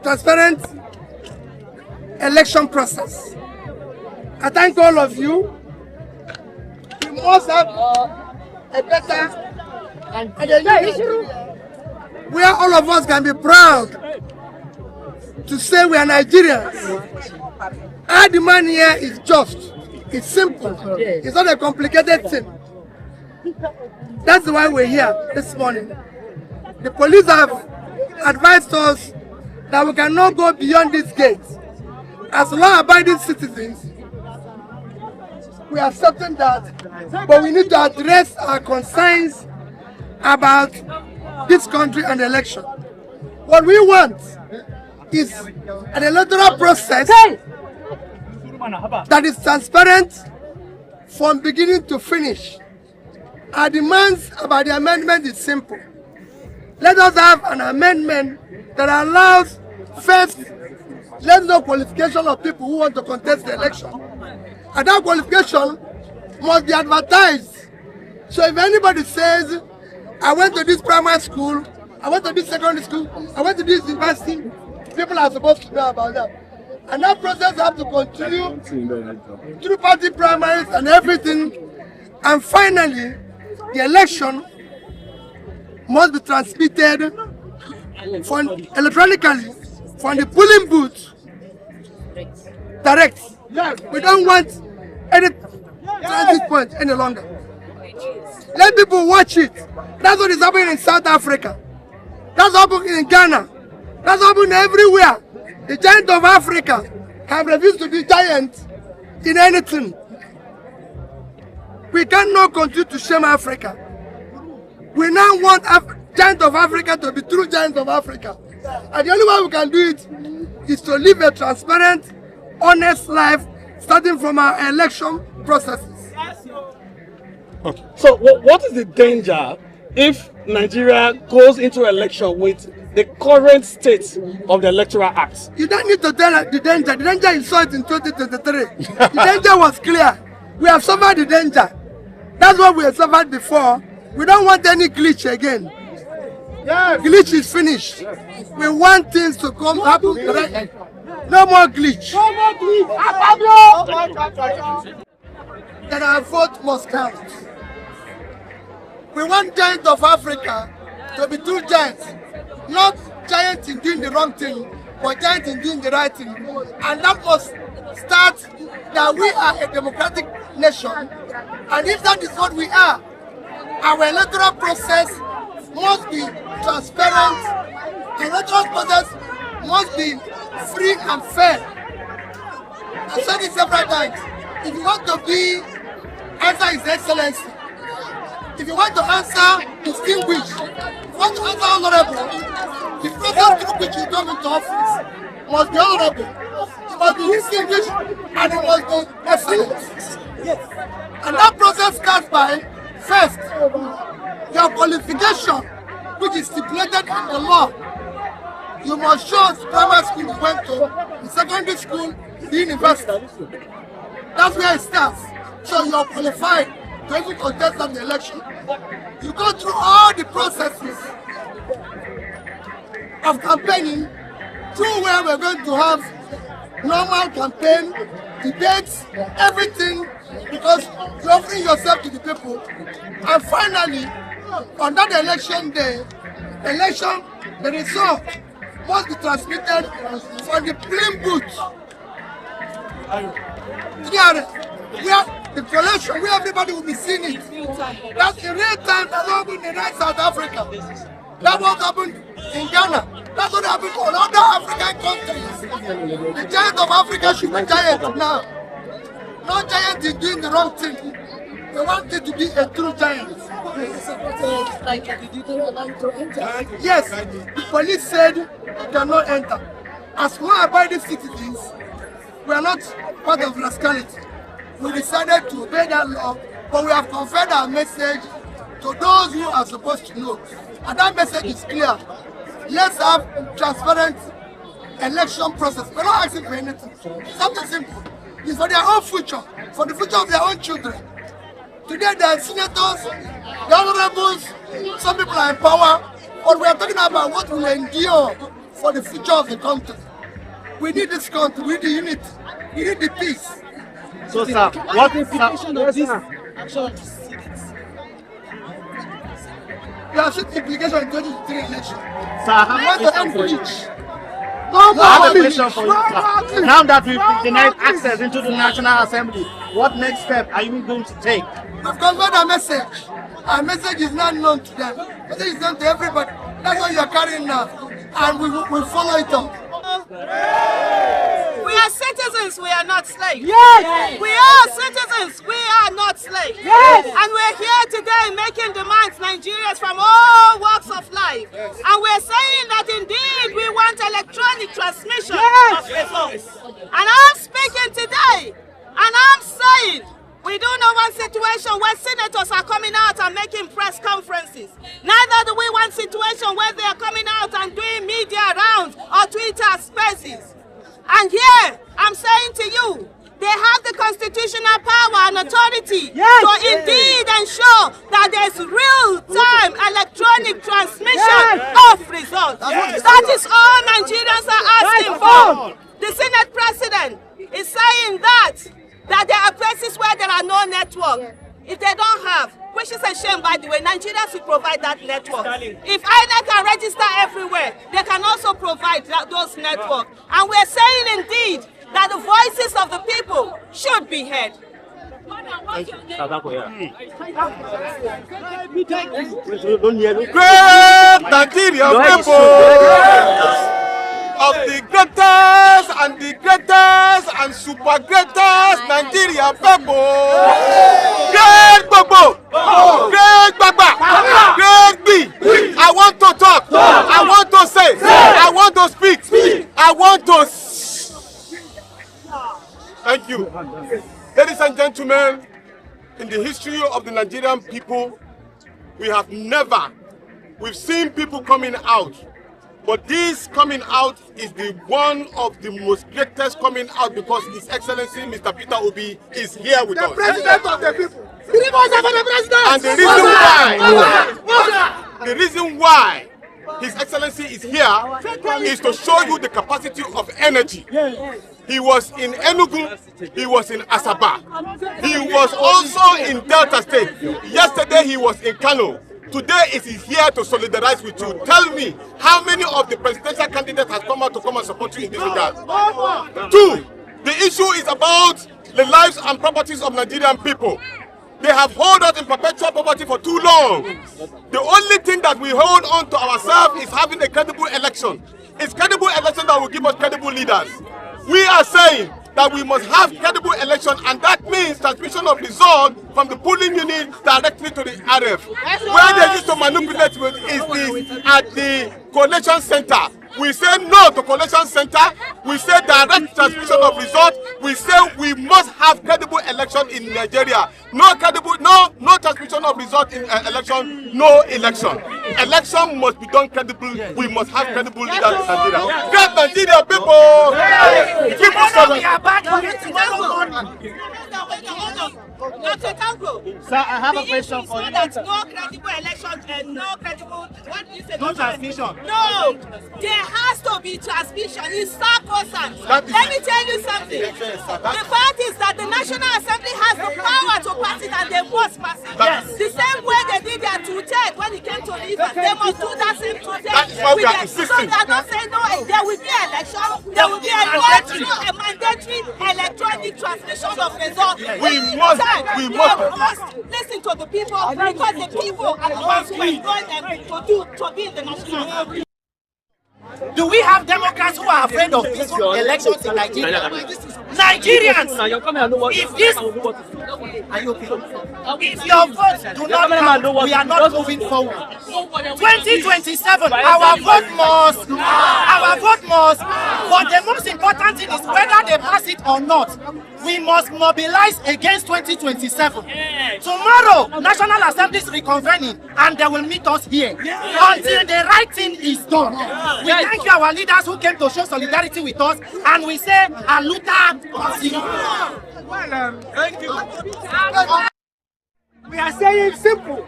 Transparent election process. I thank all of you. We must have a better and a new where all of us can be proud to say we are Nigerians. Our demand here is just, it's simple, it's not a complicated thing. That's why we're here this morning. The police have advised us that we cannot go beyond this gate. As law-abiding citizens, we are certain that, but we need to address our concerns about this country and the election. What we want is an electoral process that is transparent from beginning to finish. Our demands about the amendment is simple. Let us have an amendment that allows first, there's no qualification of people who want to contest the election. And that qualification must be advertised. So if anybody says, I went to this primary school, I went to this secondary school, I went to this university, people are supposed to know about that. And that process has to continue through party primaries and everything. And finally, the election must be transmitted electronically from the polling booth direct. We don't want any transit point any longer. Let people watch it. That's what is happening in South Africa. That's happening in Ghana. That's happening everywhere. The giant of Africa have refused to be giant in anything. We cannot continue to shame Africa. We now want giant of Africa to be true giant of Africa. And the only way we can do it is to live a transparent, honest life, starting from our election processes. Okay. So what is the danger if Nigeria goes into election with the current state of the Electoral Act? You don't need to tell the danger. The danger you saw it in 2023. The danger was clear. We have suffered the danger. That's what we have suffered before. We don't want any glitch again. Yes. Glitch is finished. Yes. We want things to come happen. No more glitch. No more glitch. That our vote must count. We want giants of Africa to be true giants, not giants in doing the wrong thing, but giants in doing the right thing. And that must start that we are a democratic nation. And if that is what we are, our electoral process must be transparent. The electoral process must be free and fair. I've said it several times. If you want to be answer His Excellency, if you want to answer distinguished, if you want to answer honorable, the process through which you come into office must be honorable, it must be distinguished, and it must be excellent. And that process starts by, first, your qualification, which is stipulated in the law. You must show the primary school you went to, the secondary school, the university. That's where it starts. So you are qualified to even contest the election. You go through all the processes of campaigning, through where we're going to have normal campaign, debates, everything, because you're offering yourself to the people. And finally, on that election day, the result must be transmitted from the polling booth. Where the collection, where everybody will be seeing it. That's in real time. That's what happened in South Africa. That's what happened in Ghana. That's what happened in other African countries. The giant of Africa should be giant now. No giant is doing the wrong thing. They want it to be a true giant. Yes, the police said you cannot enter. As law-abiding citizens, we are not part of rascality. We decided to obey that law, but we have conveyed our message to those who are supposed to know. And that message is clear. Let's have transparent election process. We're not asking for anything. Something simple. It's for their own future, for the future of their own children. Today there are senators, the honorables, some people are in power, but we are talking about what will endure for the future of the country. We need this country, we need the unity, we need the peace. So, sir, what is the implication of this action? You have seen the implication in 2023 election. Sir, I have want a to question for you. Now that we've denied access into the National Assembly, what next step are you going to take? We've conveyed a message. Our message is not known to them. The message is known to everybody. That's what you're carrying now. And we will follow it up. We are citizens, we are not slaves. Yes. We are citizens, we are not slaves. Yes. And we're here today making demands, Nigerians from all walks of life. And we're saying that indeed we want electronic transmission of results. And I'm speaking today, and I'm saying, we do not want situation where senators are coming out and making press conferences. Neither do we want situation where they are coming out and doing media rounds or Twitter spaces. And here, I'm saying to you, they have the constitutional power and authority to indeed ensure that there's real-time electronic transmission of results. That is all Nigerians are asking for. The Senate President is saying that there are places where there are no network. If they don't have, which is a shame by the way, Nigerians will provide that network. If INEC can register everywhere, they can also provide those networks. And we're saying indeed that the voices of the people should be heard. Great Nigerian people! Of the greatest and the greatest and super greatest Nigerian people. Great Bobo, great Baba, great B. I want to talk, I want to say, I want to speak, I want to. Thank you. Ladies and gentlemen, in the history of the Nigerian people, we've seen people coming out. But this coming out is the one of the most greatest coming out because His Excellency Mr. Peter Obi is here with us. The president of the people. And the reason why His Excellency is here is to show you the capacity of energy. He was in Enugu, he was in Asaba, he was also in Delta State. Yesterday he was in Kano. Today is here to solidarize with you. Tell me, how many of the presidential candidates has come out to come and support you in this regard? Two, the issue is about the lives and properties of Nigerian people. They have held us in perpetual poverty for too long. The only thing that we hold on to ourselves is having a credible election. It's credible election that will give us credible leaders. We are saying that we must have credible election, and that means transmission of result from the polling unit directly to the RF. Where they used to manipulate with is at the collation center. We say no to collation center. We say direct transmission of result. We say we must have credible election in Nigeria. No transmission of result in election, no election. Election must be done credible. We must have credible leaders in Nigeria. Great Nigeria people! People We are back Sir, I have a question for you. That no credible election and no credible, what do you say? No transmission. No, there has to be transmission. It's sacrosanct. Let me tell you something. The fact is that the National Assembly has the power to pass it and they must pass it. The same way they did their two-thirds when it came to rivers, they must do that same two-thirds. That is why we are insisting. So they are not saying no, there will be election, there will be a mandatory electronic transmission of results. We must Listen to the people because the people are the ones who employ them to be in the National Assembly. Do we have Democrats who are afraid of peaceful elections in Nigeria? Nigerians, if this, are you okay? If your votes do not count, we are not moving forward. 2027, our vote must, but the most important thing is whether they pass it or not. We must mobilize against 2027. Tomorrow, National Assembly is reconvening and they will meet us here until the right thing is done. We thank you, our leaders who came to show solidarity with us, and we say, Aluta. Thank you. We are saying simple.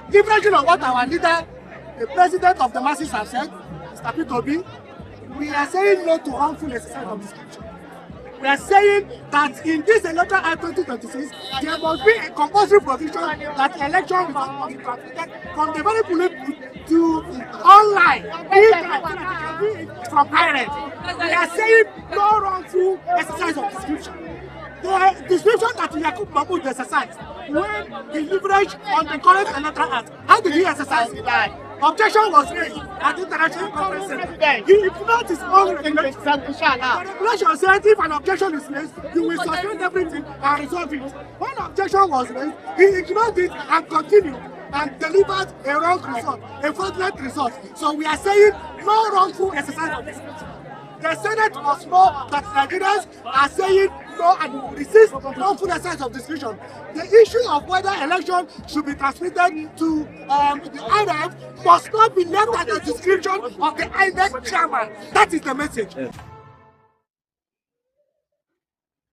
Different from what our leader, the president of the masses, has said, Mr. Peter Obi, we are saying no to harmful exercise of discrimination. We are saying that in this electoral act 2026, there must be a compulsory provision that election results must be transmitted from the very polling booth to online, from parents. We are saying no wrongful exercise of discrimination. The description that Yakub Mahmoud exercised when he leveraged on the current electoral act, how did he exercise it? Objection was raised at the International Conference Center. He ignored his own regulation. The regulation said if an objection is raised, you will suspend everything and resolve it. When objection was raised, he ignored it and continued and delivered a wrong result, a fraudulent result. So we are saying no wrongful exercise of discretion. The Senate must know that Nigerians are saying no and will resist wrongful exercise of discretion. The issue of whether election should be transmitted to the INEC must not be left at the discretion of the INEC chairman. That is the message.